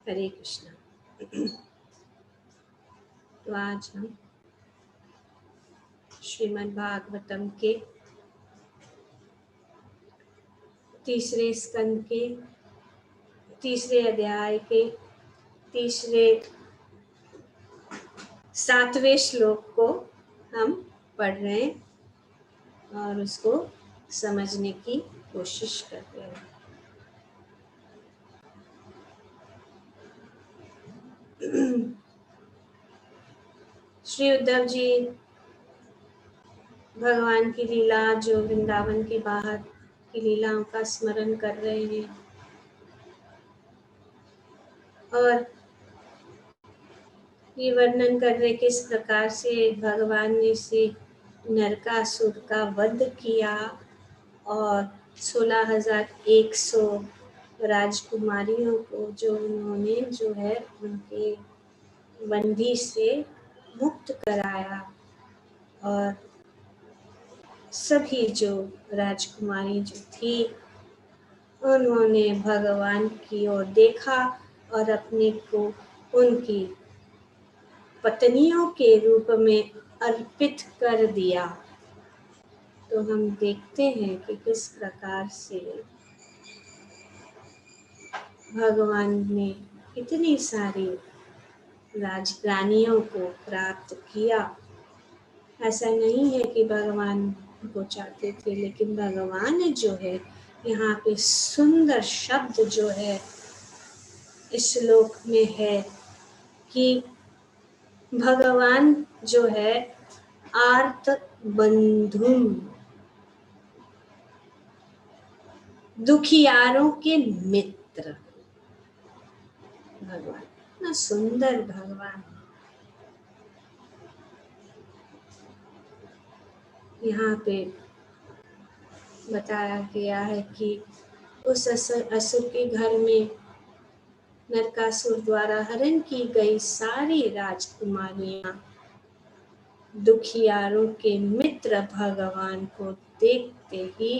हरे कृष्णा। तो आज हम श्रीमद् भागवतम के तीसरे स्कंद के तीसरे अध्याय के तीसरे 7वें श्लोक को हम पढ़ रहे हैं और उसको समझने की कोशिश कर रहे हैं। श्री उद्धव जी भगवान की लीला, जो वृंदावन के बाहर की लीलाओं का स्मरण कर रहे हैं और ये वर्णन कर रहे किस प्रकार से भगवान ने से नरकासुर का वध किया और 16,100 राजकुमारियों को जो उन्होंने जो है उनके बंदी से मुक्त कराया और सभी जो राजकुमारी जो थी उन्होंने भगवान की ओर देखा और अपने को उनकी पत्नियों के रूप में अर्पित कर दिया। तो हम देखते हैं कि किस प्रकार से भगवान ने इतनी सारी राजरानियों को प्राप्त किया। ऐसा नहीं है कि भगवान को चाहते थे, लेकिन भगवान जो है यहाँ पे सुंदर शब्द जो है इस श्लोक में है कि भगवान जो है आर्त बंधुम, दुखियारों के मित्र। भगवान इतना सुंदर भगवान यहाँ पे बताया गया है कि उस असुर के घर में नरकासुर द्वारा हरण की गई सारी राजकुमारियां दुखियारों के मित्र भगवान को देखते ही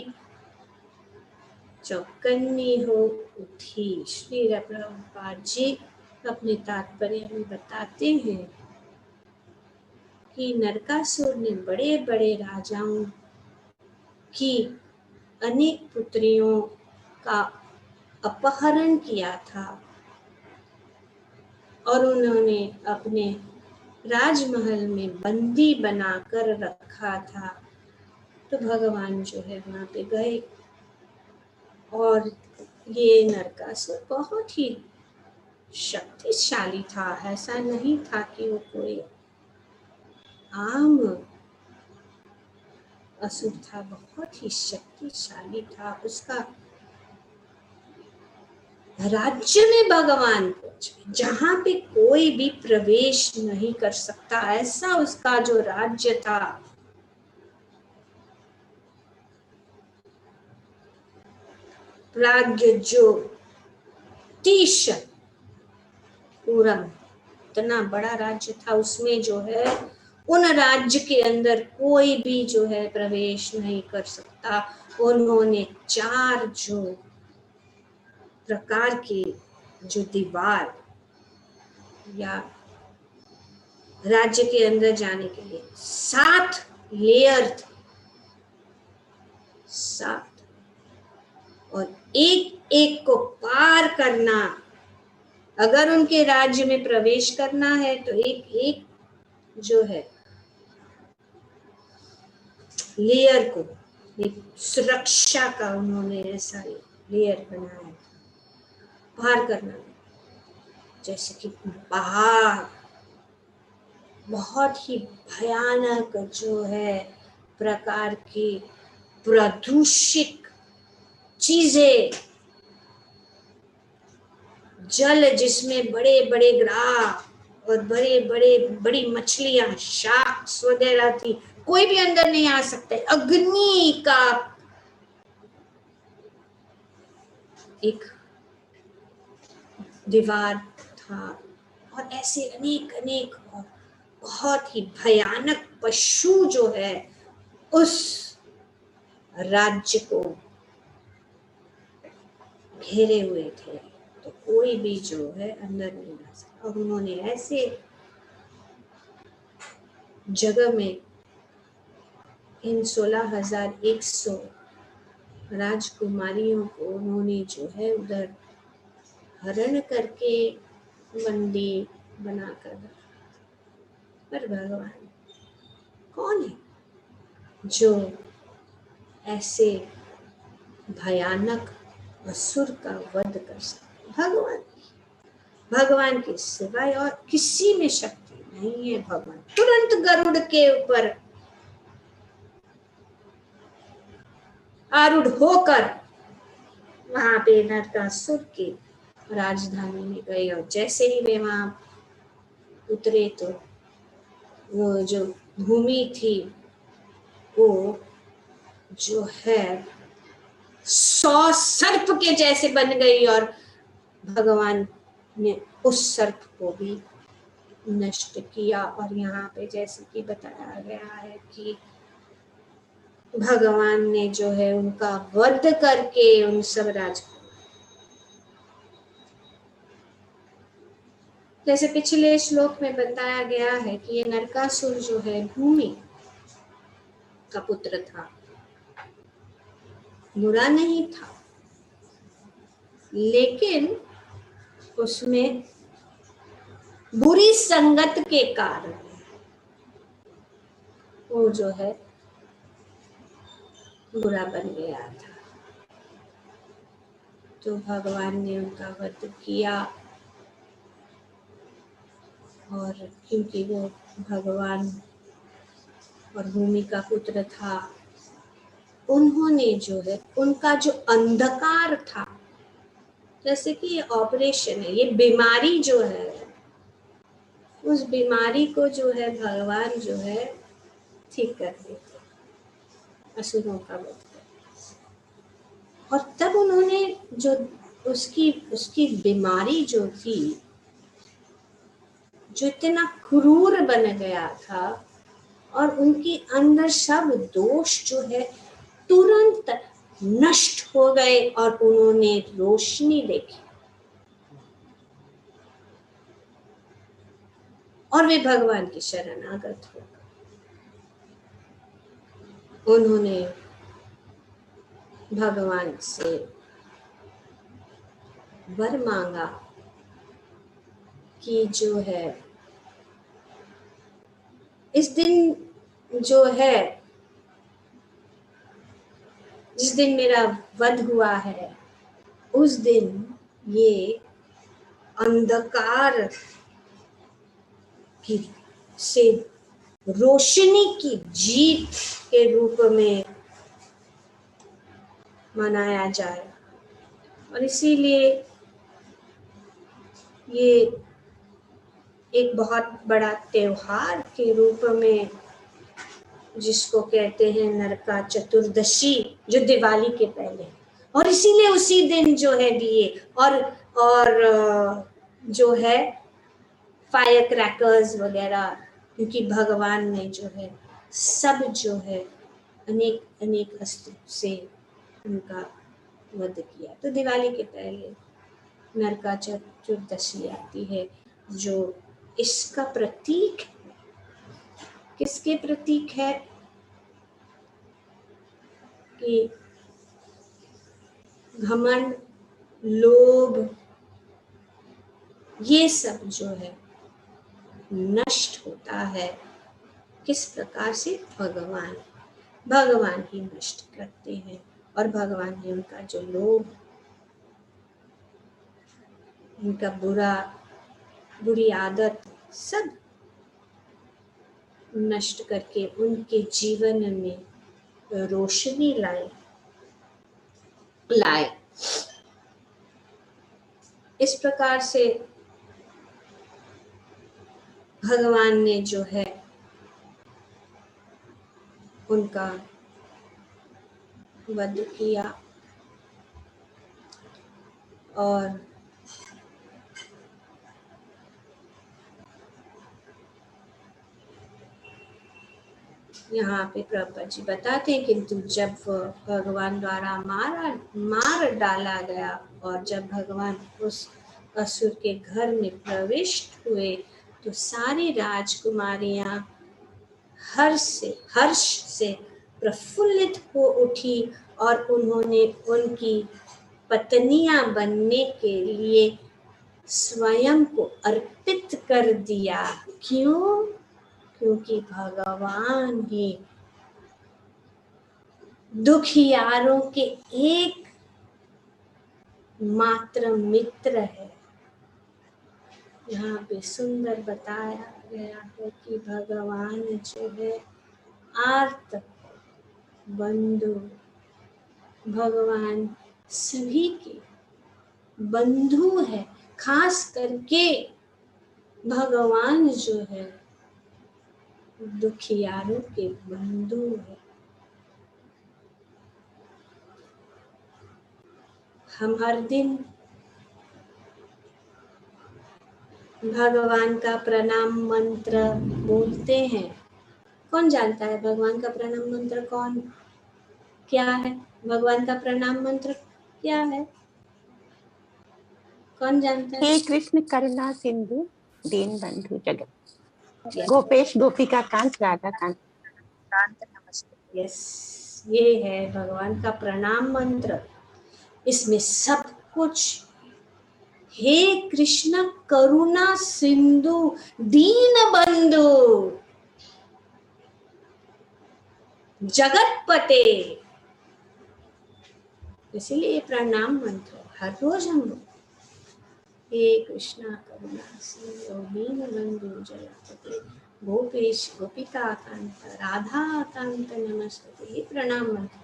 चौकन्नी हो उठी। श्री प्रभुपाद जी अपने तात्पर्य में बताते हैं कि नरकासुर ने बड़े बड़े राजाओं की अनेक पुत्रियों का अपहरण किया था और उन्होंने अपने राजमहल में बंदी बनाकर रखा था। तो भगवान जो है वहाँ पे गए और ये नरकासुर बहुत ही शक्तिशाली था। ऐसा नहीं था कि वो कोई आम असुर था, बहुत ही शक्तिशाली था। उसका राज्य में भगवान को जहाँ पे कोई भी प्रवेश नहीं कर सकता, ऐसा उसका जो राज्य था। राज्य जो 30 पूरा इतना बड़ा राज्य था, उसमें जो है उन राज्य के अंदर कोई भी जो है प्रवेश नहीं कर सकता। उन्होंने 4 जो प्रकार की जो दीवार या राज्य के अंदर जाने के लिए 7 लेयर थे, 7, और एक एक को पार करना। अगर उनके राज्य में प्रवेश करना है तो एक एक जो है लेयर को, एक सुरक्षा का उन्होंने ऐसा लेयर बनाया, पार करना। जैसे कि पहाड़, बहुत ही भयानक जो है प्रकार की प्रदूषित चीजें, जल जिसमें बड़े बड़े ग्राह और बड़ी मछलियां, शार्क्स वगैरह थी, कोई भी अंदर नहीं आ सकते। अग्नि का एक दीवार था और ऐसे अनेक अनेक और बहुत ही भयानक पशु जो है उस राज्य को घेरे हुए थे। तो कोई भी जो है अंदर नहीं आ सकता। और उन्होंने ऐसे जगह में इन 16,100 राजकुमारियों को उन्होंने जो है उधर हरण करके बंदी बनाकर रखा। पर भगवान कौन है जो ऐसे भयानक असुर का वध कर सकते? भगवान के सिवाय और किसी में शक्ति नहीं है। भगवान तुरंत गरुड़ के ऊपर आरूढ़ होकर वहां पे नरकासुर की राजधानी में गए। और जैसे ही वे वहां उतरे तो वो जो भूमि थी वो जो है 100 सर्प के जैसे बन गई। और भगवान ने उस सर्प को भी नष्ट किया। और यहाँ पे जैसे कि बताया गया है कि भगवान ने जो है उनका वध करके उन सब जैसे पिछले श्लोक में बताया गया है कि ये नरकासुर जो है भूमि का पुत्र था, बुरा नहीं था, लेकिन उसमें बुरी संगत के कारण वो जो है बुरा बन गया था। तो भगवान ने उनका वध किया। और क्योंकि वो भगवान और भूमि का पुत्र था, उन्होंने जो है उनका जो अंधकार था, जैसे कि ये ऑपरेशन है, ये बीमारी जो है, उस बीमारी को जो है भगवान जो है ठीक कर देते, असुरों का वध कर। और तब उन्होंने जो उसकी बीमारी जो थी, जो इतना क्रूर बन गया था, और उनके अंदर सब दोष जो है तुरंत नष्ट हो गए और उन्होंने रोशनी देखी। और वे भगवान की शरणागत हो गए। उन्होंने भगवान से वर मांगा कि जो है इस दिन जो है, जिस दिन मेरा वध हुआ है, उस दिन ये अंधकार की से रोशनी की जीत के रूप में मनाया जाए। और इसीलिए ये एक बहुत बड़ा त्योहार के रूप में, जिसको कहते हैं नरका चतुर्दशी, जो दिवाली के पहले, और इसीलिए उसी दिन जो है दिए और जो है फायर क्रैकर्स वगैरह, क्योंकि भगवान ने जो है सब जो है अनेक अनेक अस्त्र से उनका वध किया। तो दिवाली के पहले नरका चतुर्दशी आती है, जो इसका प्रतीक है। किसके प्रतीक है? कि घमंड, लोभ, ये सब जो है नष्ट होता है। किस प्रकार से? भगवान ही नष्ट करते हैं। और भगवान ने उनका जो लोभ, उनका बुरी आदत सब नष्ट करके उनके जीवन में रोशनी लाए। इस प्रकार से भगवान ने जो है उनका वध किया। और यहाँ पे प्रभुपाद जी बताते हैं, किंतु जब भगवान द्वारा मार डाला गया, और जब भगवान उस असुर के घर में प्रविष्ट हुए तो सारी राजकुमारियां हर्ष से प्रफुल्लित हो उठी और उन्होंने उनकी पत्नियां बनने के लिए स्वयं को अर्पित कर दिया। क्यों? क्योंकि भगवान ही दुखियारों के एक मात्र मित्र है। यहाँ पे सुंदर बताया गया है कि भगवान जो है आर्त बंधु, भगवान सभी के बंधु है। खास करके भगवान जो है दुखियारों के बंधु है। हम हर दिन भगवान का प्रणाम मंत्र बोलते हैं। कौन जानता है भगवान का प्रणाम मंत्र क्या है? भगवान का प्रणाम मंत्र क्या है? कौन जानता है? हे कृष्ण करुणा सिंधु दीन बंधु जगत गोपेश गोपिका कांत राधा कांत नमस्ते। यस, ये है भगवान का प्रणाम मंत्र। इसमें सब कुछ, हे कृष्ण करुणा सिंधु दीन बंधु जगत पते, इसीलिए प्रणाम मंत्र हर रोज हम लोग, हे कृष्णा करुणा सिंधु दीन बंधु जगत पते गोपेश गोपिका कांत राधा कांत नमस्ते, ये प्रणाम मंत्र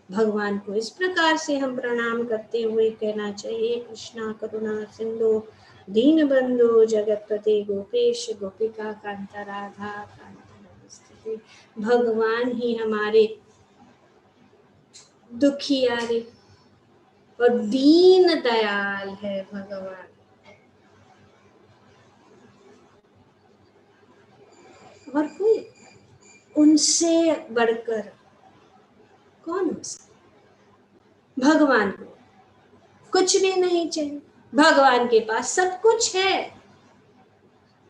भगवान को इस प्रकार से हम प्रणाम करते हुए कहना चाहिए, कृष्णा करुणा सिंधु दीन बंधु जगतपते गोपेश गोपिका कांत राधा कांत नमस्ते। भगवान ही हमारे दुखियारे और दीन दयाल है। भगवान और कोई उनसे बढ़कर कौन हो सकता? भगवान को कुछ भी नहीं चाहिए, भगवान के पास सब कुछ है।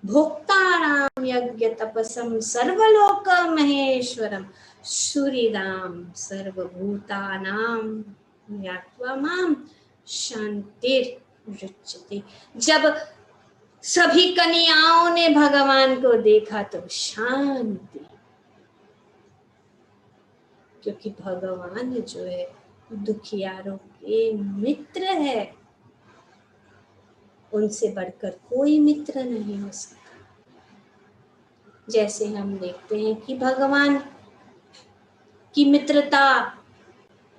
भोक्ताराम यज्ञ तपसम सर्वलोक महेश्वरम सूर्यदाम सर्वभूतानाम ज्ञात्वा माम शांतिरुच्यते। जब सभी कन्याओं ने भगवान को देखा तो शांति, क्योंकि भगवान जो है दुखियारों के मित्र है। उनसे बढ़कर कोई मित्र नहीं हो सकता। जैसे हम देखते हैं कि भगवान की मित्रता,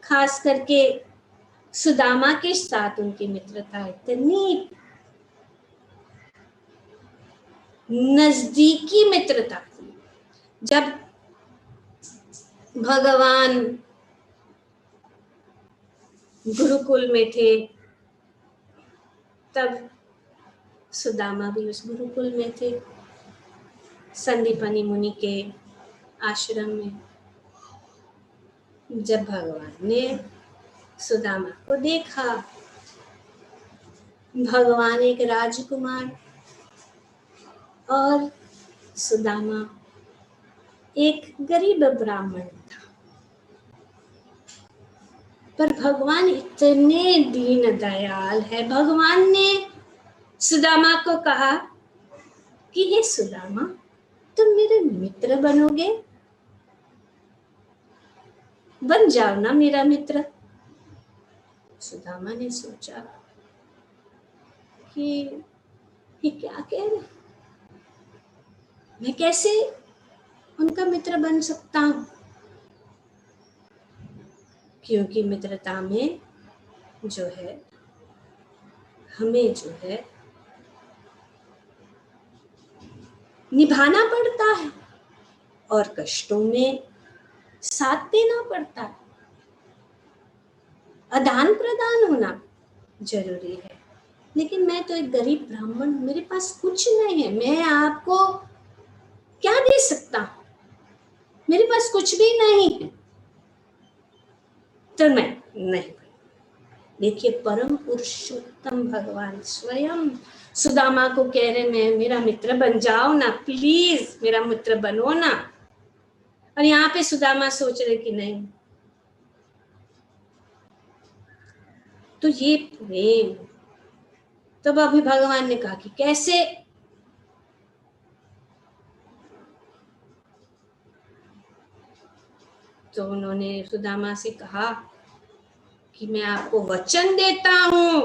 खास करके सुदामा के साथ उनकी मित्रता इतनी नजदीकी मित्रता थी। जब भगवान गुरुकुल में थे तब सुदामा भी उस गुरुकुल में थे, संदीपनी मुनि के आश्रम में। जब भगवान ने सुदामा को देखा, भगवान एक राजकुमार और सुदामा एक गरीब ब्राह्मण था, पर भगवान इतने दीन दयाल है। भगवान ने सुदामा को कहा कि हे सुदामा, तुम मेरे मित्र बनोगे? बन जाओ ना मेरा मित्र। सुदामा ने सोचा कि ये क्या कह रहे, मैं कैसे उनका मित्र बन सकता हूं? क्योंकि मित्रता में जो है हमें जो है निभाना पड़ता है और कष्टों में साथ देना पड़ता है, आदान प्रदान होना जरूरी है। लेकिन मैं तो एक गरीब ब्राह्मण, मेरे पास कुछ नहीं है, मैं आपको क्या दे सकता हूं? मेरे पास कुछ भी नहीं है, तो मैं नहीं। देखिए परम पुरुषोत्तम भगवान स्वयं सुदामा को कह रहे मैं मेरा मित्र बन जाओ ना, प्लीज मेरा मित्र बनो ना। और यहाँ पे सुदामा सोच रहे कि नहीं। तो ये प्रेम। तब अभी भगवान ने कहा कि कैसे। तो उन्होंने सुदामा से कहा कि मैं आपको वचन देता हूं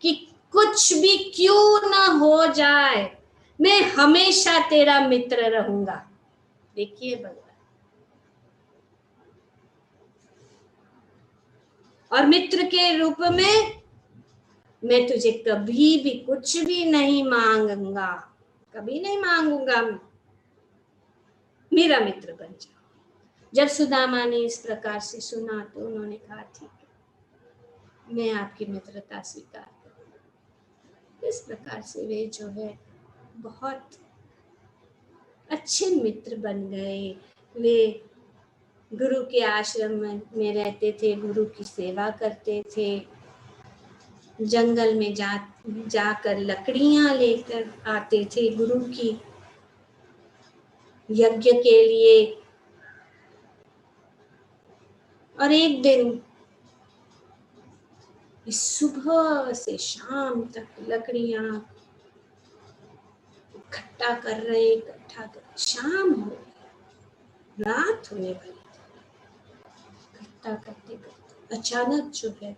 कि कुछ भी क्यों ना हो जाए मैं हमेशा तेरा मित्र रहूंगा। देखिए भगवान, और मित्र के रूप में मैं तुझे कभी भी कुछ भी नहीं मांगूंगा, कभी नहीं मांगूंगा, मेरा मित्र बन जाओ। जब सुदामा ने इस प्रकार से सुना तो उन्होंने कहा ठीक है, मैं आपकी मित्रता स्वीकार करूंगा। इस प्रकार से वे जो है बहुत अच्छे मित्र बन गए। वे गुरु के आश्रम में रहते थे, गुरु की सेवा करते थे, जंगल में जाकर लकड़ियां लेकर आते थे गुरु की यज्ञ के लिए। और एक दिन सुबह से शाम तक लकड़ियां इकट्ठा कर रहे, शाम हो गई, रात होने वाली थी। इकट्ठा करते करते अचानक जो है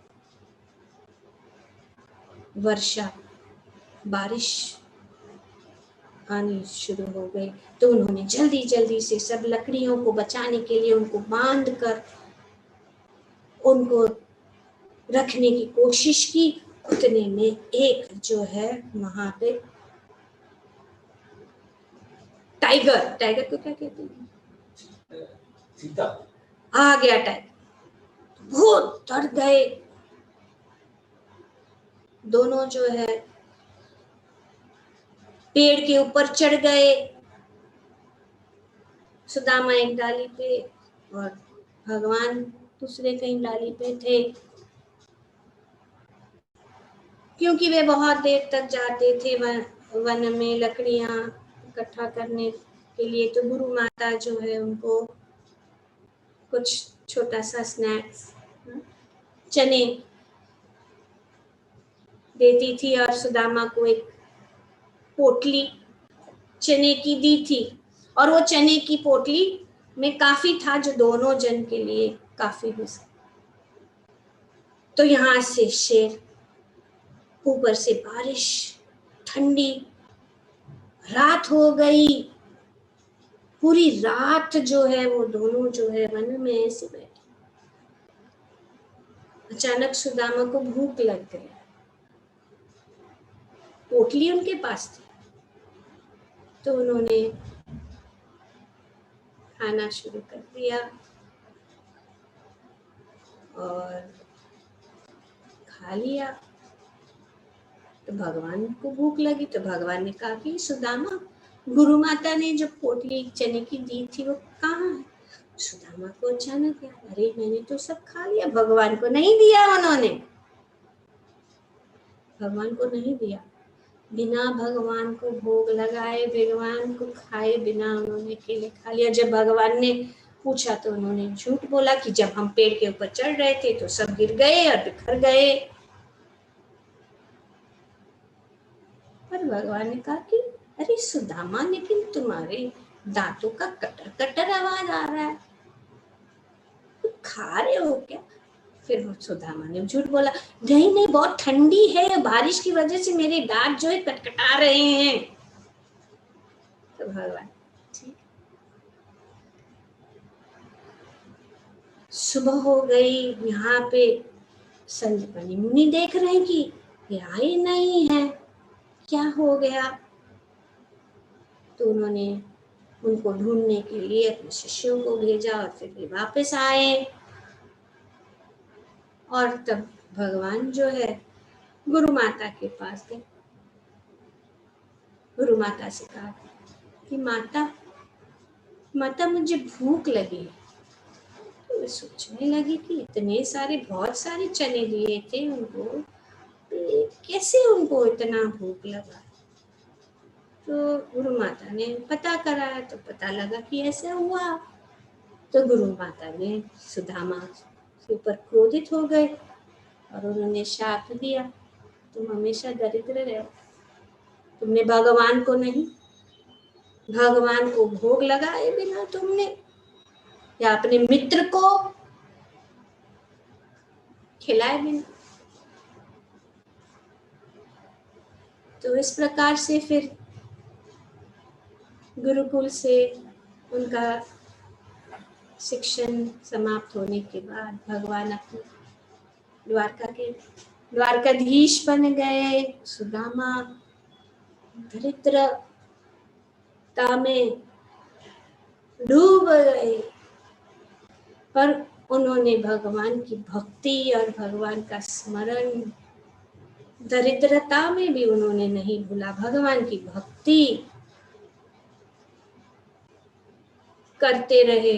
वर्षा, बारिश आनी शुरू हो गई। तो उन्होंने जल्दी जल्दी से सब लकड़ियों को बचाने के लिए उनको बांध कर उनको रखने की कोशिश की। उतने में एक जो है वहां पे टाइगर, टाइगर को क्या कहते हैं, चीता, आ गया टाइगर। बहुत डर गए दोनों, जो है पेड़ के ऊपर चढ़ गए। सुदामा एक डाली पे और भगवान दूसरे कहीं डाली पे थे। क्योंकि वे बहुत देर तक जाते थे वन में लकड़ियां इकट्ठा करने के लिए, तो गुरु माता जो है उनको कुछ छोटा सा स्नैक्स, चने देती थी और सुदामा को एक पोटली चने की दी थी। और वो चने की पोटली में काफी था जो दोनों जन के लिए काफी हो सके। तो यहाँ से शेर, ऊपर से बारिश, ठंडी, रात हो गई। पूरी रात जो है वो दोनों जो है वन में ऐसे बैठे। अचानक सुदामा को भूख लग गई। पोटली उनके पास थी तो उन्होंने खाना शुरू कर दिया और खा लिया। तो भगवान को भूख लगी तो भगवान ने कहा कि सुदामा, गुरु माता ने जो पोटली चने की दी थी वो कहाँ है? सुदामा को अचानक याद, अरे मैंने तो सब खा लिया, भगवान को नहीं दिया। उन्होंने भगवान को नहीं दिया, बिना भगवान को भोग लगाए, भगवान को खाए बिना उन्होंने अकेले खा लिया। जब भगवान ने पूछा तो उन्होंने झूठ बोला कि जब हम पेड़ के ऊपर चढ़ रहे थे तो सब गिर गए और बिखर गए। पर भगवान ने कहा कि अरे सुदामा, लेकिन तुम्हारे दांतों का कटर कटर आवाज आ रहा है, तुम खा रहे हो क्या? फिर सुदामा ने झूठ बोला, नहीं नहीं बहुत ठंडी है, बारिश की वजह से मेरे दांत जो है कटकटा रहे हैं। तो भगवान ठीक। सुबह हो गई, यहाँ पे संजीवनी मुनि देख रहे हैं कि ये आए नहीं है, क्या हो गया। तो उन्होंने उनको ढूंढने के लिए अपने शिष्यों को भेजा और फिर वे वापस आए। और तब भगवान जो है गुरु माता के पास गए। गुरु माता से कहा कि माता, माता मुझे भूख लगी है। तो सोचने लगी कि इतने सारे बहुत सारे चने दिए थे उनको, तो कैसे उनको इतना भूख लगा। तो गुरु माता ने पता कराया तो पता लगा कि ऐसा हुआ। तो गुरु माता ने सुदामा के ऊपर क्रोधित हो गए और उन्होंने शाप दिया, तुम हमेशा दरिद्र रहो, तुमने भगवान को नहीं, भगवान को भोग लगाए बिना तुमने, या अपने मित्र को खिलाए बिना। तो इस प्रकार से फिर गुरुकुल से उनका शिक्षण समाप्त होने के बाद भगवान अपने द्वारका के द्वारकाधीश बन गए। सुदामा दरिद्रता में डूब गए, पर उन्होंने भगवान की भक्ति और भगवान का स्मरण, दरिद्रता में भी उन्होंने नहीं भूला, भगवान की भक्ति करते रहे।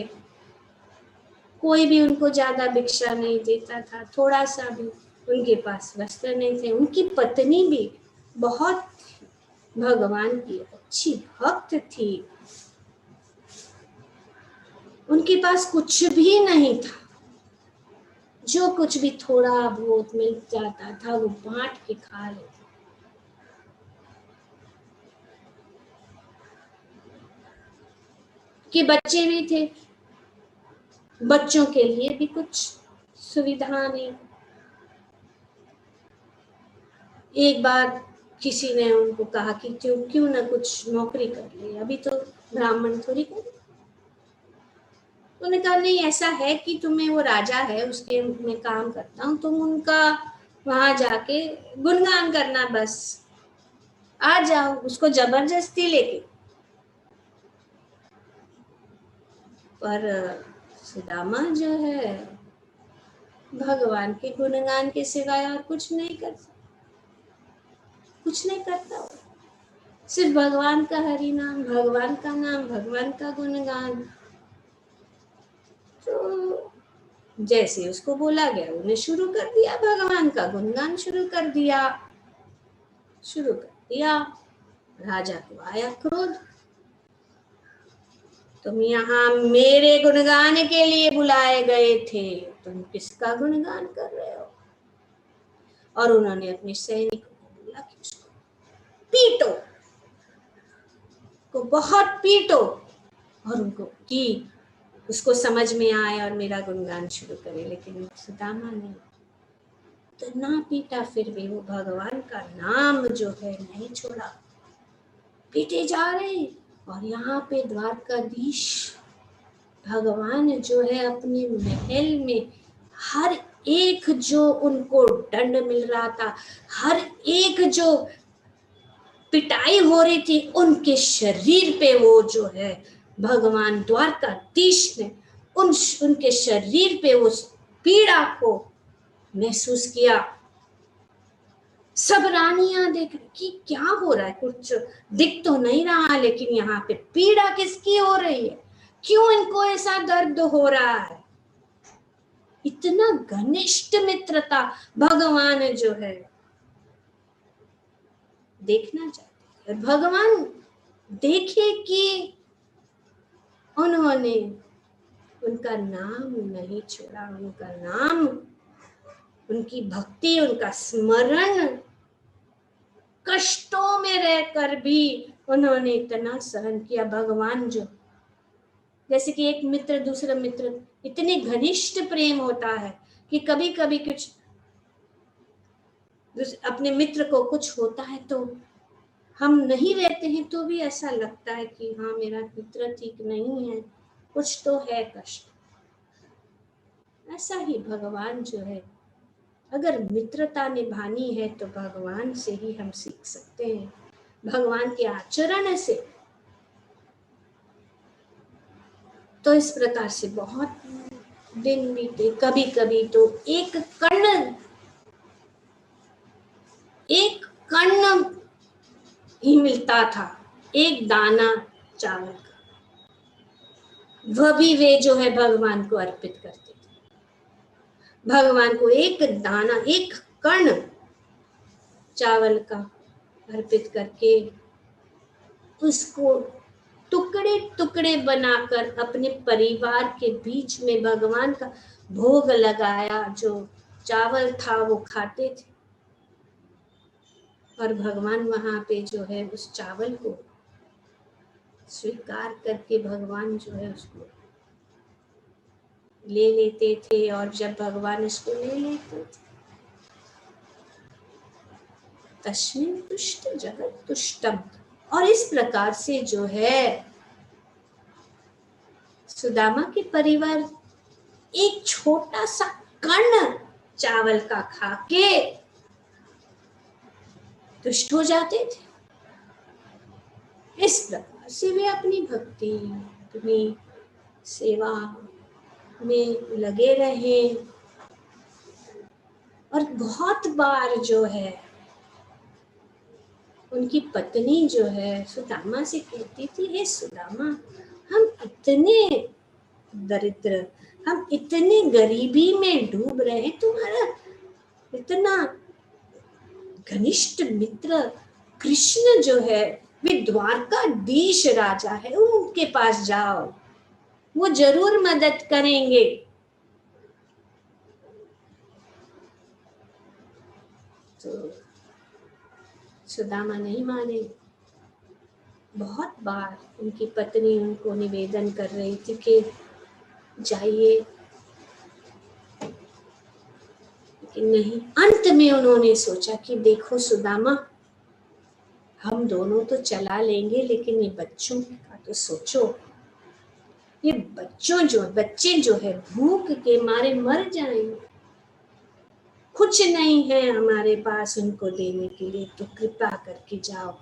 कोई भी उनको ज्यादा भिक्षा नहीं देता था, थोड़ा सा भी, उनके पास वस्त्र नहीं थे। उनकी पत्नी भी बहुत भगवान की अच्छी भक्त थी, उनके पास कुछ भी नहीं था, जो कुछ भी थोड़ा बहुत मिल जाता था वो बांट के खा लेते। कि बच्चे भी थे, बच्चों के लिए भी कुछ सुविधा नहीं। एक बार किसी ने उनको कहा कि क्यों ना कुछ नौकरी कर ले, अभी तो ब्राह्मण थोड़ी कर। उन्होंने कहा नहीं, ऐसा है कि तुम्हें, वो राजा है उसके में काम करता हूँ, तुम उनका वहां जाके गुणगान करना, बस आ जाओ, उसको जबरदस्ती लेके। पर सुदामा जो है भगवान के गुणगान के सिवाय और कुछ नहीं कर सकता, कुछ नहीं करता, सिर्फ भगवान का हरि नाम, भगवान का नाम, भगवान का गुणगान। तो जैसे उसको बोला गया उन्हें शुरू कर दिया, भगवान का गुणगान शुरू कर दिया। राजा को आया क्रोध, तुम यहाँ मेरे गुणगान के लिए बुलाए गए थे, तुम किसका गुणगान कर रहे हो। और उन्होंने अपने सैनिकों को बोला कि उसको पीटो, को बहुत पीटो, और उनको कि उसको समझ में आए और मेरा गुणगान शुरू करे। लेकिन सुदामा ने तो ना पीटा, फिर भी वो भगवान का नाम जो है नहीं छोड़ा, पीटे जा रहे। और यहाँ पे द्वारकाधीश भगवान जो है अपने महल में हर एक जो उनको दंड मिल रहा था, हर एक जो पिटाई हो रही थी, उनके शरीर पे वो जो है भगवान द्वारकाधीश ने उनके शरीर पे उस पीड़ा को महसूस किया। सब रानियां देख कि क्या हो रहा है, कुछ दिख तो नहीं रहा, लेकिन यहाँ पे पीड़ा किसकी हो रही है, क्यों इनको ऐसा दर्द हो रहा है। इतना घनिष्ठ मित्रता भगवान जो है देखना चाहते हैं। भगवान देखे कि उन्होंने उनका नाम नहीं छोड़ा, उनका नाम, उनकी भक्ति, उनका स्मरण, कष्टों में रहकर भी उन्होंने इतना सहन किया। भगवान जो, जैसे कि एक मित्र दूसरा मित्र, इतने घनिष्ठ प्रेम होता है कि कभी कभी कुछ अपने मित्र को कुछ होता है तो हम नहीं रहते हैं तो भी ऐसा लगता है कि हाँ मेरा मित्र ठीक नहीं है, कुछ तो है कष्ट। ऐसा ही भगवान जो है, अगर मित्रता निभानी है तो भगवान से ही हम सीख सकते हैं, भगवान के आचरण से। तो इस प्रकार से बहुत दिन बीते, कभी कभी तो एक कण ही मिलता था, एक दाना चावल का, वह भी वे जो है भगवान को अर्पित करते थे। भगवान को एक दाना, एक कण चावल का अर्पित करके उसको टुकड़े टुकड़े बनाकर अपने परिवार के बीच में भगवान का भोग लगाया। जो चावल था वो खाते थे और भगवान वहां पे जो है उस चावल को स्वीकार करके भगवान जो है उसको ले लेते थे। और जब भगवान इसको ले लेते थे, तस्मिन् तुष्ट जगत तुष्टम। और इस प्रकार से जो है सुदामा के परिवार एक छोटा सा कण चावल का खा के तुष्ट हो जाते थे। इस प्रकार से वे अपनी भक्ति, अपनी सेवा में लगे रहे। और बहुत बार जो है उनकी पत्नी जो है सुदामा से कहती थी, हे सुदामा, हम इतने दरिद्र, हम इतने गरीबी में डूब रहे हैं, तुम्हारा इतना घनिष्ठ मित्र कृष्ण जो है वे द्वारकाधीश राजा है, उनके पास जाओ, वो जरूर मदद करेंगे। तो सुदामा नहीं माने। बहुत बार उनकी पत्नी उनको निवेदन कर रही थी कि जाइए, लेकिन नहीं। अंत में उन्होंने सोचा कि देखो सुदामा, हम दोनों तो चला लेंगे, लेकिन ये बच्चों का तो सोचो। ये बच्चे जो है भूख के मारे मर जाएंगे, कुछ नहीं है हमारे पास उनको देने के लिए, तो कृपा करके जाओ।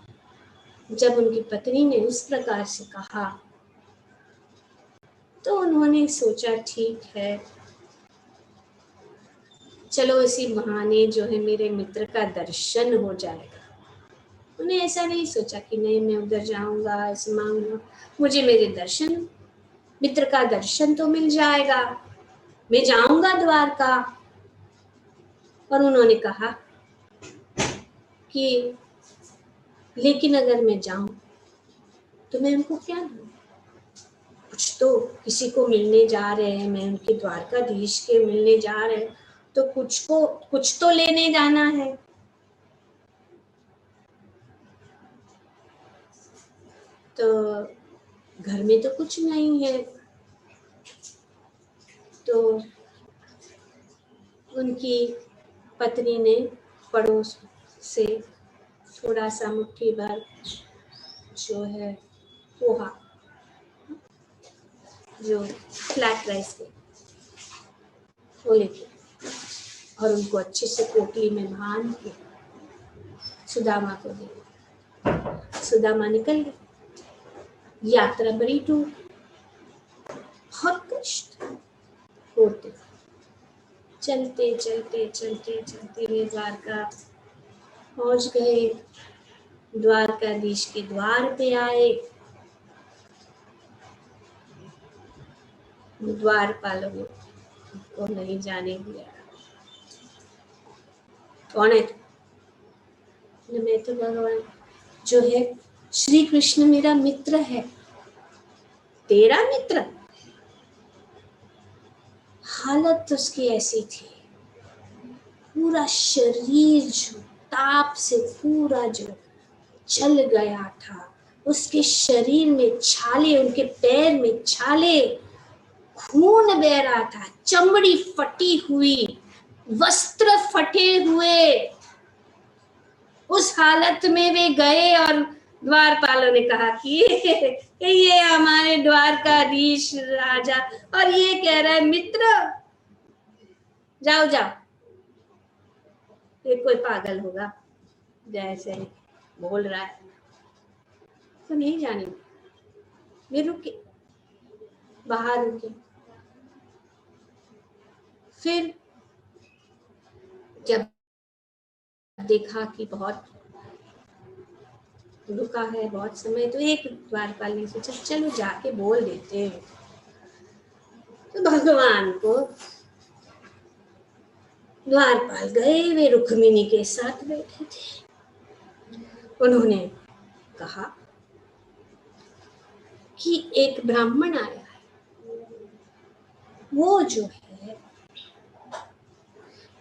जब उनकी पत्नी ने उस प्रकार से कहा तो उन्होंने सोचा ठीक है, चलो इसी बहाने जो है मेरे मित्र का दर्शन हो जाएगा। उन्हें ऐसा नहीं सोचा कि नहीं मैं उधर जाऊंगा, ऐसे मांगूंगा, मुझे मेरे दर्शन, मित्र का दर्शन तो मिल जाएगा, मैं जाऊंगा द्वारका। और उन्होंने कहा कि लेकिन अगर मैं जाऊं तो मैं उनको क्या दूं? कुछ तो किसी को मिलने जा रहे हैं, मैं उनके द्वारकाधीश के मिलने जा रहे हैं, तो कुछ तो लेने जाना है। तो घर में तो कुछ नहीं है। तो उनकी पत्नी ने पड़ोस से थोड़ा सा मुट्ठी भर जो है पोहा, जो फ्लैट राइस के, वो लेके और उनको अच्छे से पोटली में बांध के सुदामा को दे। सुदामा निकल गए। यात्रा बड़ी दूर, बहुत कष्ट होते, चलते चलते चलते चलते वे द्वारका पहुंच गए। द्वारकाधीश के द्वार पे आए। द्वारपालों को नहीं जाने दिया। कौन है? मैं तो भगवान जो है श्री कृष्ण मेरा मित्र है। तेरा मित्र? हालत उसकी ऐसी थी, पूरा शरीर जो ताप से पूरा जो जल गया था, उसके शरीर में छाले, उनके पैर में छाले, खून बह रहा था, चमड़ी फटी हुई, वस्त्र फटे हुए। उस हालत में वे गए और द्वारपालों ने कहा कि ये हमारे द्वारकाधीश राजा, और ये कह रहा है मित्र, जाओ जाओ। ये कोई पागल होगा जैसे बोल रहा है, तो नहीं जाने। वे रुके, बाहर रुके। फिर जब देखा कि बहुत रुका है बहुत समय, तो एक द्वारपाल ने सोचा चलो जाके बोल देते हैं भगवान को द्वारपाल गए, वे रुक्मिणी के साथ बैठे थे। उन्होंने कहा कि एक ब्राह्मण आया है, वो जो है,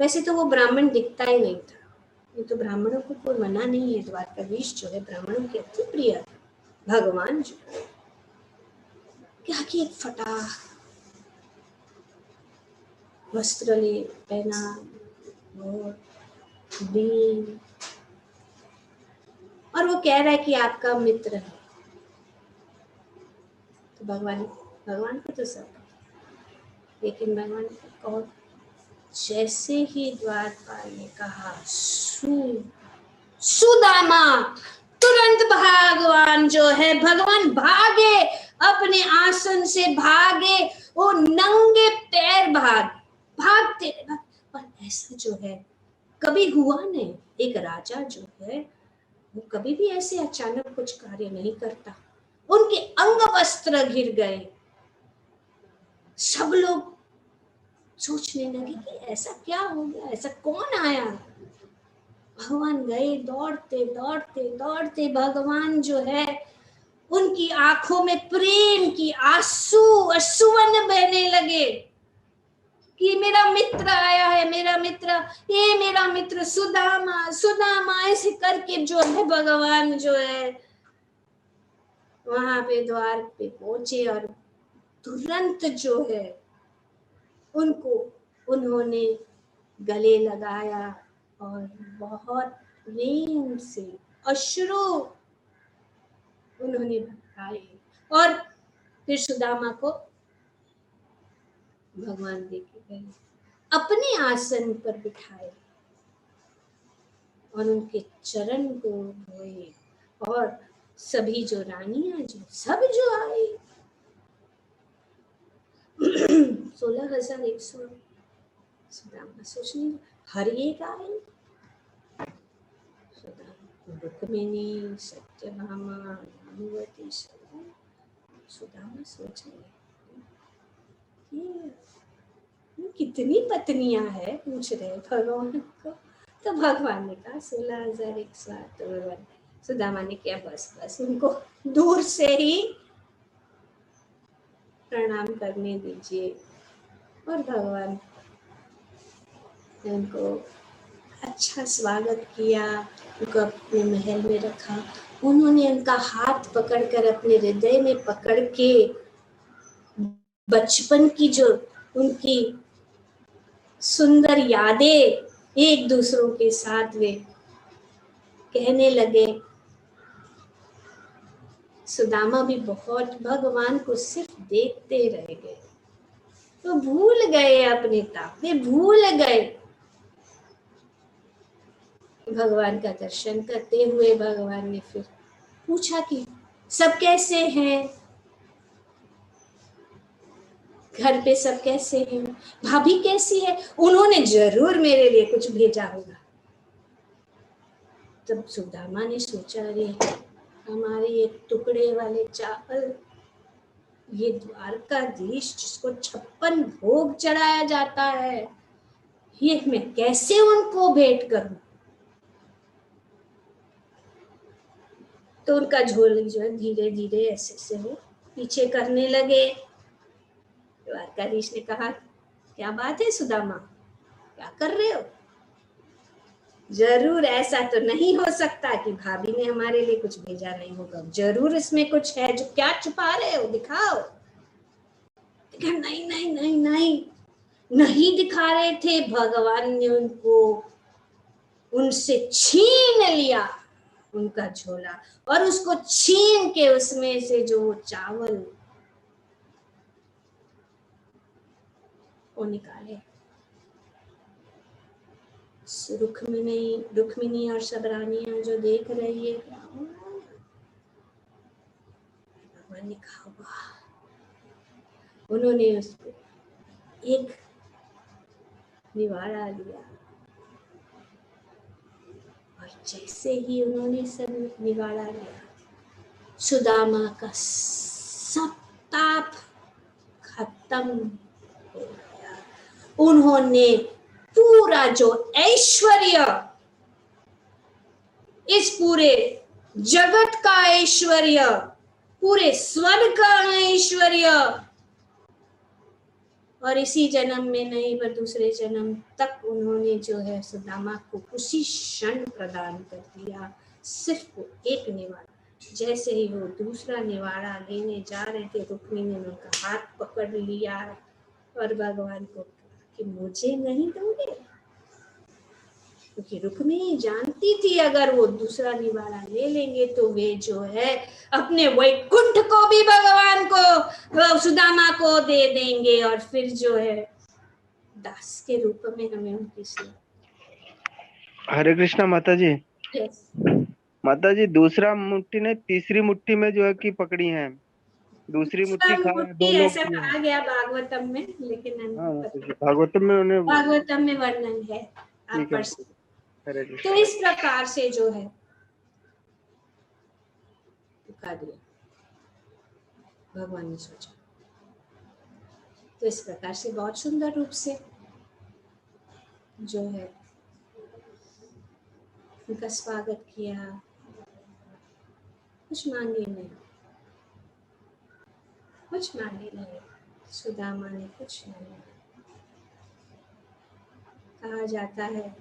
वैसे तो वो ब्राह्मण दिखता ही नहीं था, ये तो ब्राह्मणों को कोई मना नहीं है, द्वारकाधीश जो है ब्राह्मणों के अति प्रिय भगवान जो है, क्या कि एक फटा वस्त्र ले पहना और बीन, और वो कह रहा है कि आपका मित्र है। तो भगवान को तो सब, लेकिन भगवान को कौन, जैसे ही द्वारपाल ने कहा सुदामा, तुरंत भगवान जो है, भगवान भागे, अपने आसन से भागे, वो नंगे पैर भागते। और ऐसा जो है कभी हुआ नहीं। एक राजा जो है वो कभी भी ऐसे अचानक कुछ कार्य नहीं करता। उनके अंग वस्त्र घिर गए। सब लोग सोचने लगे कि ऐसा क्या हो गया, ऐसा कौन आया। भगवान गए, दौड़ते दौड़ते दौड़ते, भगवान जो है उनकी आंखों में प्रेम की आंसू अश्रुवन बहने लगे कि मेरा मित्र आया है, मेरा मित्र, ये मेरा मित्र सुदामा, सुदामा, ऐसे करके जो है भगवान जो है वहां पे द्वार पे पहुंचे और तुरंत जो है उनको उन्होंने गले लगाया और बहुत प्रेम से अश्रु उन्होंने बहाए और फिर सुदामा को भगवान लेके गए, अपने आसन पर बिठाए और उनके चरण को धोए। और सभी जो रानियां जो सब जो आई 16,100 सुदामा सोचने हर एक आए, रुक्मिणी, सत्यभामा, भानुवती, सुदामा सोच रहे ये कितनी पत्नियां हैं, पूछ रहे भगवान को। तो भगवान ने कहा 16,108। तो भगवान सुदामा ने किया बस उनको दूर से ही प्रणाम करने दीजिए। और भगवान ने उनको अच्छा स्वागत किया, उनको अपने महल में रखा। उन्होंने उनका हाथ पकड़कर अपने हृदय में पकड़ के बचपन की जो उनकी सुंदर यादें एक दूसरों के साथ वे कहने लगे। सुदामा भी बहुत भगवान को सिर्फ देखते रह गए, तो भूल गए अपने ताप, वे भूल गए। भगवान का दर्शन करते हुए भगवान ने फिर पूछा कि सब कैसे हैं, घर पे सब कैसे हैं, भाभी कैसी है, उन्होंने जरूर मेरे लिए कुछ भेजा होगा। तब सुदामा ने सोचा, अरे हमारे ये टुकड़े वाले चावल, ये द्वारकाधीश जिसको 56 भोग चढ़ाया जाता है, ये मैं कैसे उनको भेंट करूं। तो उनका झोली जो है धीरे धीरे ऐसे से वो पीछे करने लगे। द्वारकाधीश ने कहा, क्या बात है सुदामा, क्या कर रहे हो? जरूर ऐसा तो नहीं हो सकता कि भाभी ने हमारे लिए कुछ भेजा नहीं होगा, जरूर इसमें कुछ है, जो क्या छुपा रहे हो, दिखाओ। नहीं नहीं नहीं नहीं नहीं दिखा रहे थे, भगवान ने उनको उनसे छीन लिया उनका झोला, और उसको छीन के उसमें से जो चावल वो निकाले। रुक्मिणी और सब रानियां जो देख रही है, भगवान ने कहा वाह। उन्होंने उसको एक निवाड़ा लिया और जैसे ही उन्होंने सब निवाड़ा लिया, सुदामा का सब ताप खत्म, हो गया। उन्होंने पूरा जो ऐश्वर्य, इस पूरे जगत का ऐश्वर्य, पूरे स्वर्ग का ऐश्वर्य, और इसी जन्म में नहीं पर दूसरे जन्म तक उन्होंने जो है सुदामा को उसी क्षण प्रदान कर दिया। सिर्फ वो एक निवाड़ा। जैसे ही वो दूसरा निवाड़ा लेने जा रहे थे, रुक्मिणी ने उनका हाथ पकड़ लिया और भगवान को कहा कि मुझे नहीं दोगे, क्योंकि रुक्मिणी जानती थी अगर वो दूसरा निवाड़ा ले लेंगे तो वे जो है अपने वैकुंठ को भी भगवान को, सुदामा को दे देंगे, और फिर जो है दास के रूप में हमें उनकी सेवा। हरे कृष्णा माता जी। Yes. माता जी दूसरा मुट्ठी ने तीसरी मुट्ठी में जो है कि पकड़ी है, दूसरी मुट्ठी खा मुट्ठी दोनों ऐसा की है। कहा गया भागवतम में, लेकिन हाँ माता जी, भागवतम में उन्हें भागवतम में वर्णन है, आप ठीक है। पढ़ सकते। हरे तो कृष्णा। इस प्रकार से जो है दिखा दिया भगवान ने सोचा। तो इस प्रकार से बहुत सुंदर रूप से जो है उनका स्वागत किया। कुछ मांगे नहीं, कुछ मांगे नहीं, सुदामा ने कुछ नहीं। कहा जाता है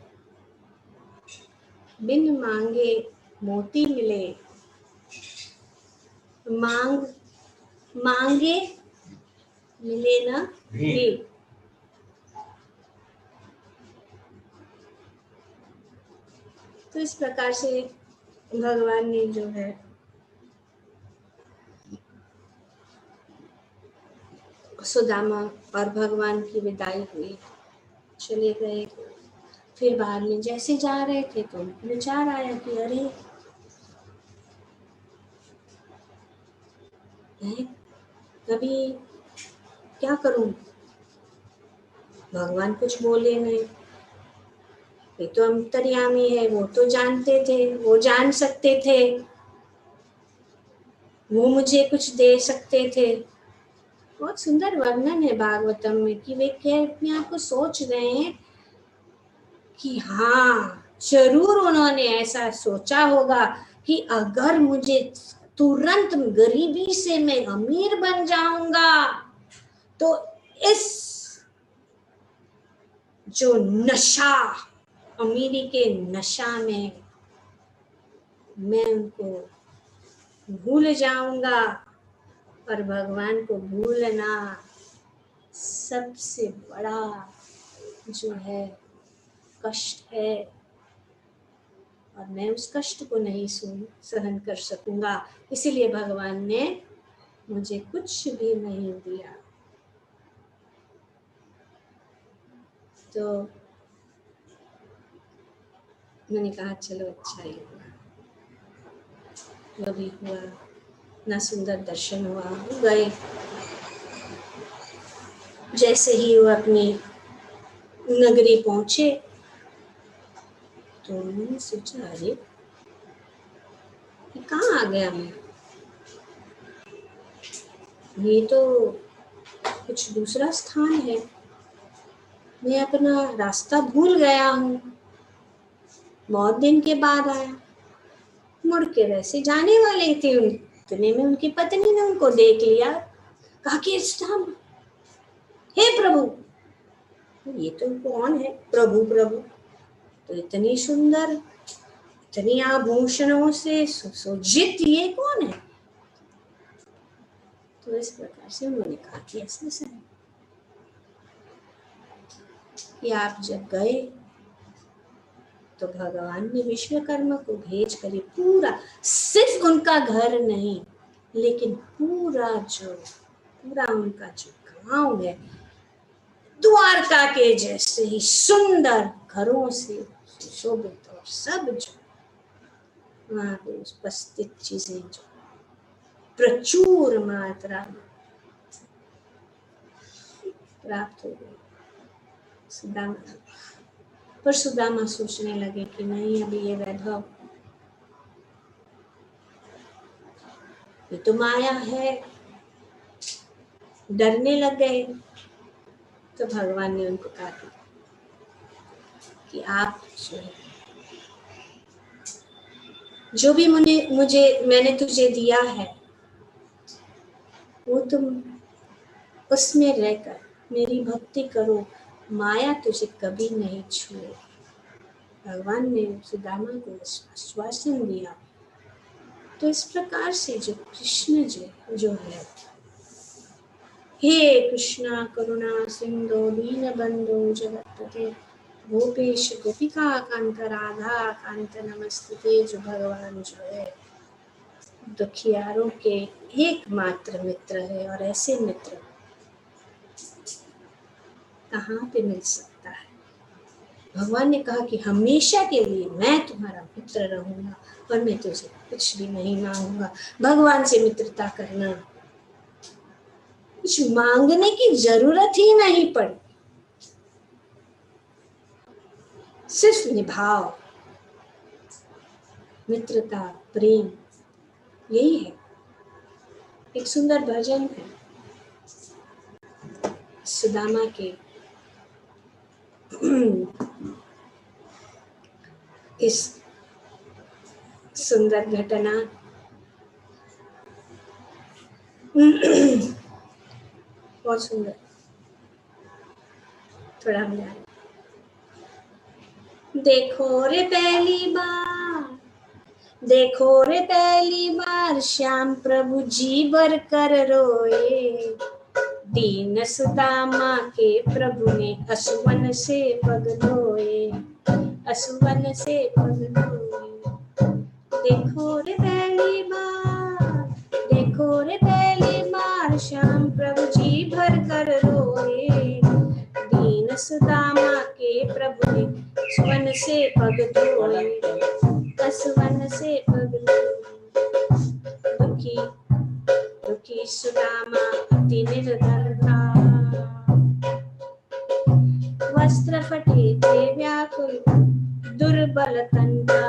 बिन मांगे मोती मिले, मांगे मिले ना भी। तो इस प्रकार से भगवान ने जो है सुदामा और भगवान की विदाई हुई, चले गए। फिर बाद में जैसे जा रहे थे तो उनको विचार आया कि अरे अभी क्या करूं, भगवान कुछ बोले नहीं, ये तो अंतर्यामी है, वो तो जानते थे, वो जान सकते थे, वो मुझे कुछ दे सकते थे। बहुत सुंदर वर्णन है भागवतम में कि वे क्या अपने आप को सोच रहे हैं कि हाँ जरूर उन्होंने ऐसा सोचा होगा कि अगर मुझे तुरंत गरीबी से मैं अमीर बन जाऊंगा तो इस जो नशा, अमीरी के नशा में मैं उनको भूल जाऊंगा। पर भगवान को भूलना सबसे बड़ा जो है कष्ट है, और मैं उस कष्ट को नहीं सहन कर सकूंगा। इसीलिए भगवान ने मुझे कुछ भी नहीं दिया। तो मैंने कहा चलो अच्छा ही हुआ, जो भी हुआ, ना सुंदर दर्शन हुआ, गए। जैसे ही वो अपनी नगरी पहुंचे तो मैंने सोचा अरे कहाँ आ गया मैं, ये तो कुछ दूसरा स्थान है, मैं अपना रास्ता भूल गया हूँ, बहुत दिन के बाद आया। मुड़ के वैसे जाने वाले थे, उतने में उनकी पत्नी ने उनको देख लिया, कहा कि हे प्रभु, ये तो कौन है, प्रभु प्रभु, तो इतनी सुंदर, इतनी आभूषणों से सुसज्जित, ये कौन है। तो इस प्रकार से उन्होंने कहा कि ऐसा है कि आप जब गए तो भगवान ने विश्वकर्मा को भेज कर पूरा, सिर्फ उनका घर नहीं लेकिन पूरा उनका जो गांव है, द्वारका के जैसे ही सुंदर घरों से सुशोभित, और सब जो वहां पे उपस्थित चीजें जो प्रचुर मात्रा में प्राप्त हो गई सुदामा। पर सुदामा सोचने लगे कि नहीं, अभी ये वैभव, ये तो माया है। डरने लग गए तो भगवान ने उनको कहा कि आप जो भी मैंने तुझे दिया है वो तुम उसमें रहकर मेरी भक्ति करो, माया तुझे कभी नहीं छुए। भगवान ने सुदामा को आश्वासन दिया। तो इस प्रकार से जो कृष्ण जो है, हे कृष्णा करुणा सिंधु दीन बंधु जगतपते गोपेश गोपिका कांत राधा कांत नमस्तुते, जो भगवान जो है दुखियारों के एकमात्र मित्र है। और ऐसे मित्र कहाँ पे मिल सकता है? भगवान ने कहा कि हमेशा के लिए मैं तुम्हारा मित्र रहूंगा और मैं तुझे कुछ भी नहीं मांगूंगा। भगवान से मित्रता करना, कुछ मांगने की जरूरत ही नहीं पड़ी, सिर्फ निभाव, मित्रता, प्रेम, यही है। एक सुंदर भजन है सुदामा के इस सुंदर घटना बहुत सुंदर, थोड़ा हम जाए। देखो रे पहली बार श्याम प्रभु जी भर कर रोए, दीन सुदामा के प्रभु ने असुवन से पग धोए, असुवन से पग धोए। देखो रे पहली बार श्याम प्रभु जी भर कर रोए, दीन सुदामा के प्रभु ने असुवन से पग धोए, असुवन से पग धोए। दुखी सुदामा अति निर्धन था, वस्त्र फटे थे व्याकुल दुर्बल तन था।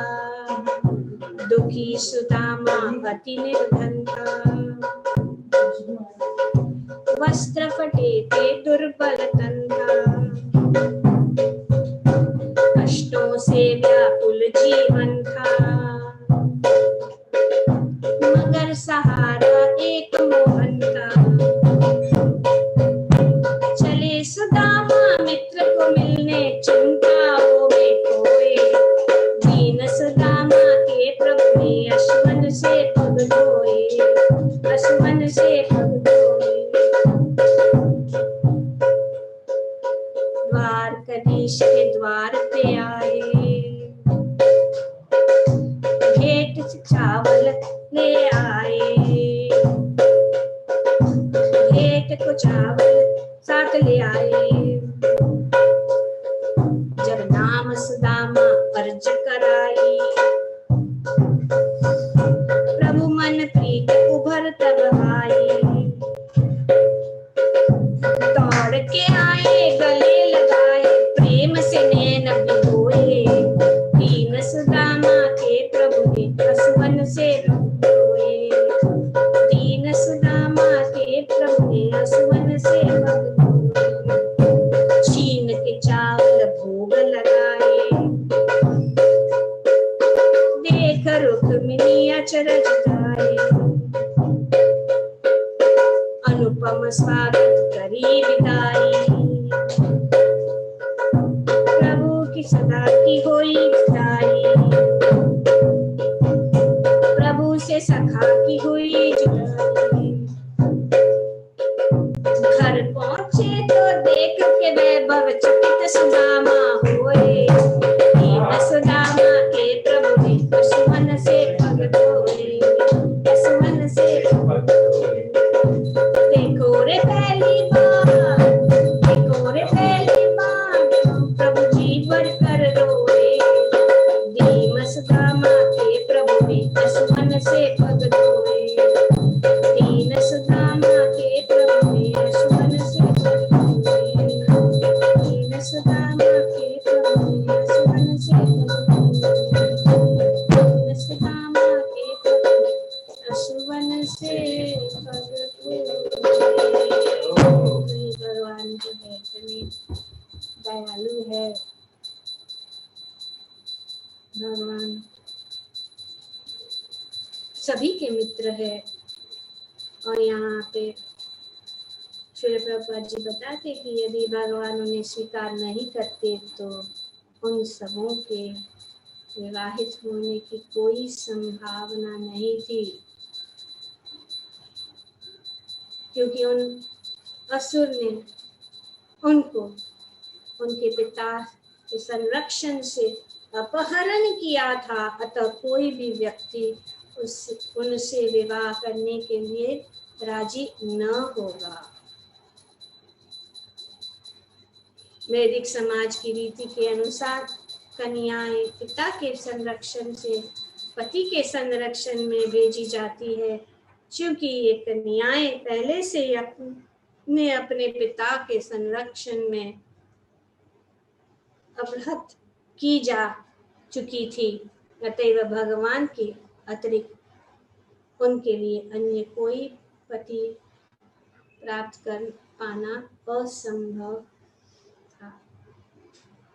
दुखी सुदामा अति निर्धन था, वस्त्र फटे थे दुर्बल तन था। कष्टों से व्याकुल जीवन था, मगर सहारा एक मोहन था। चले सुदामा मित्र को मिलने, चिंताओं में खोए, दीन सुदामा के प्रभु ने असुवन से पग धोए, असुवन से पग धोए। द्वारकाधीश के द्वार पे आए, भेंट चावल ले आए, भेंट को चावल साथ ले आए। जब नाम सुदामा अर्ज कराई, प्रभु मन प्रीत उभर तब आई। दौड़ के आए गले लगाए, प्रेम से नैन भिगोए, दीन सुदामा के प्रभु ने असुवन से धोए, दीन सुदामा के प्रभु ने असुवन से पग धोए। छीन के चावल भोग लगाए, देख रुक्मिणी अचरज जाए, अनुपम स्वागत करी विदाई। प्रभु की सदा की होई विदाई, प्रभु से सखा की हुई जुदाई। घर पहुंचे तो देख के वैभव चकित सुदामा होए, दीन सुदामा के प्रभु ने असुवन से पग धोए, असुवन से पग धोए। देखो रे पहली बार प्रभु जी भर कर रोए, दीन सुदामा के प्रभु ने असुवन से पग धोए, दीन सुदामा के प्रभु ने असुवन से पग धोए, दीन सुदामा के प्रभु ने असुवन से पग धोए, दीन सुदामा के प्रभु ने असुवन से पग धोए। भगवान जो है सभी के मित्र है। और यहाँ पे श्री प्रभुपाद जी बताते कि यदि भगवान उन्हें स्वीकार नहीं करते तो उन सबों के विवाहित होने की कोई संभावना नहीं थी, क्योंकि उन असुर ने उनको उनके पिता के संरक्षण से अपहरण किया था। अतः कोई भी व्यक्ति उनसे विवाह करने के लिए राजी न होगा। वैदिक समाज की रीति के अनुसार कन्याएं पिता के संरक्षण से पति के संरक्षण में भेजी जाती है, क्योंकि ये कन्याएं पहले से अपने पिता के संरक्षण में अपहृत की जा चुकी थी। अतएव भगवान के अतिरिक्त उनके लिए अन्य कोई पति प्राप्त कर पाना असंभव था।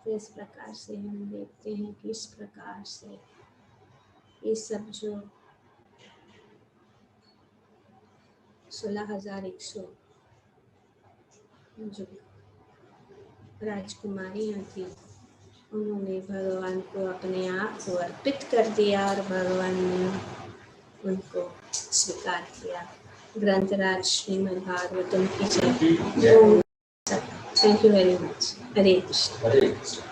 तो इस प्रकार से हम देखते हैं कि इस प्रकार से ये सब जो 16,100 जो राजकुमारियाँ थी, उन्होंने भगवान को अपने आप को अर्पित कर दिया और भगवान ने उनको स्वीकार किया। ग्रंथराज श्रीमद् भागवतम की जय। Thank you very much. Hare Krishna.